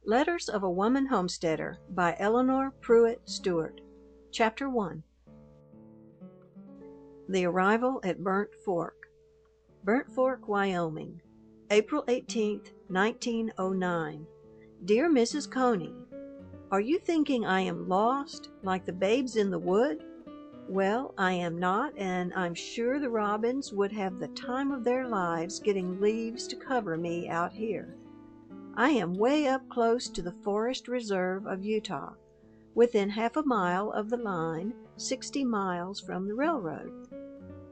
Letters of a Woman Homesteader by Eleanor Pruitt Stewart. Chapter 1. The Arrival at Burnt Fork. Burnt Fork, Wyoming, April 18th, 1909. Dear Mrs. Coney, are you thinking I am lost, like the babes in the wood? Well, I am not, and I'm sure the robins would have the time of their lives getting leaves to cover me out here. I am way up close to the Forest Reserve of Utah, within half a mile of the line, 60 miles from the railroad.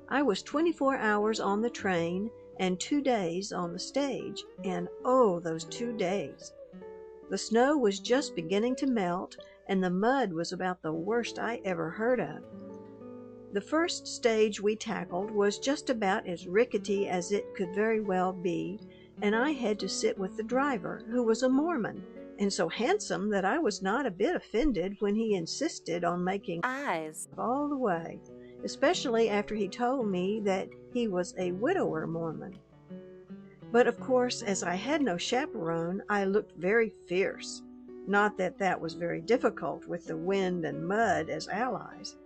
I was 24 hours on the train and 2 days on the stage, and oh, those 2 days! The snow was just beginning to melt, and the mud was about the worst I ever heard of. The first stage we tackled was just about as rickety as it could very well be, and I had to sit with the driver, who was a Mormon, and so handsome that I was not a bit offended when he insisted on making eyes all the way, especially after he told me that he was a widower Mormon. But of course, as I had no chaperone, I looked very fierce. Not that that was very difficult with the wind and mud as allies,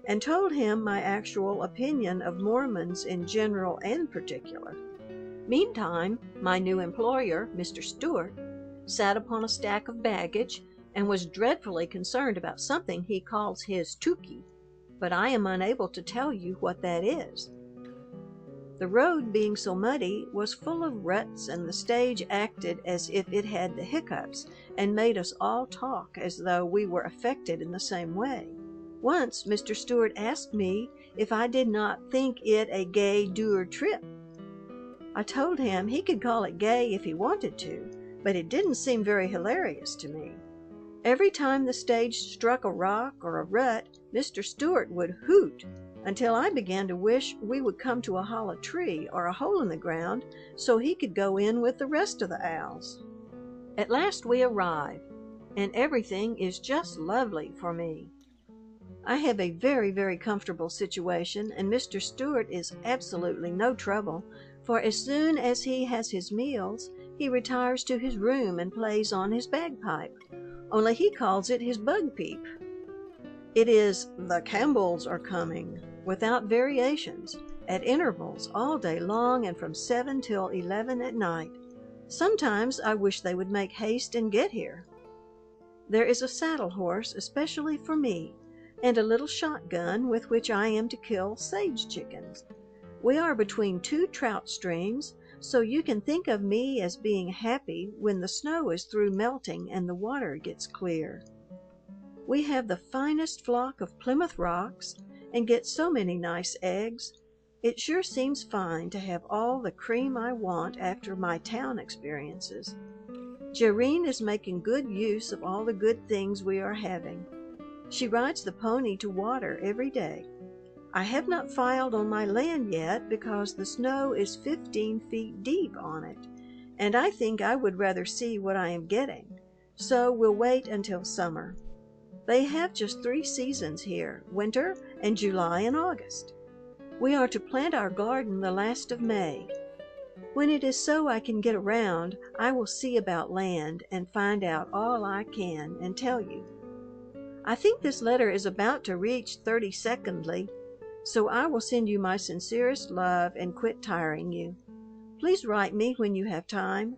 and told him my actual opinion of Mormons in general and particular. Meantime, my new employer, Mr. Stewart, sat upon a stack of baggage and was dreadfully concerned about something he calls his tukey, but I am unable to tell you what that is. The road, being so muddy, was full of ruts, and the stage acted as if it had the hiccups and made us all talk as though we were affected in the same way. Once Mr. Stewart asked me if I did not think it a gay dour trip. I told him he could call it gay if he wanted to, but it didn't seem very hilarious to me. Every time the stage struck a rock or a rut, Mr. Stewart would hoot until I began to wish we would come to a hollow tree or a hole in the ground so he could go in with the rest of the owls. At last we arrive, and everything is just lovely for me. I have a very, very comfortable situation, and Mr. Stewart is absolutely no trouble, for as soon as he has his meals, he retires to his room and plays on his bagpipe, only he calls it his bug peep. It is "The Campbells Are Coming," without variations, at intervals all day long and from 7 till 11 at night. Sometimes I wish they would make haste and get here. There is a saddle horse especially for me, and a little shotgun with which I am to kill sage chickens. We are between 2 trout streams, so you can think of me as being happy when the snow is through melting and the water gets clear. We have the finest flock of Plymouth Rocks and get so many nice eggs. It sure seems fine to have all the cream I want after my town experiences. Jerrine is making good use of all the good things we are having. She rides the pony to water every day. I have not filed on my land yet because the snow is 15 feet deep on it, and I think I would rather see what I am getting, so we'll wait until summer. They have just 3 seasons here, winter and July and August. We are to plant our garden the last of May. When it is so I can get around, I will see about land and find out all I can and tell you. I think this letter is about to reach 32ndly, so I will send you my sincerest love and quit tiring you. Please write me when you have time.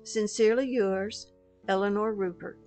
Sincerely yours, Eleanor Rupert.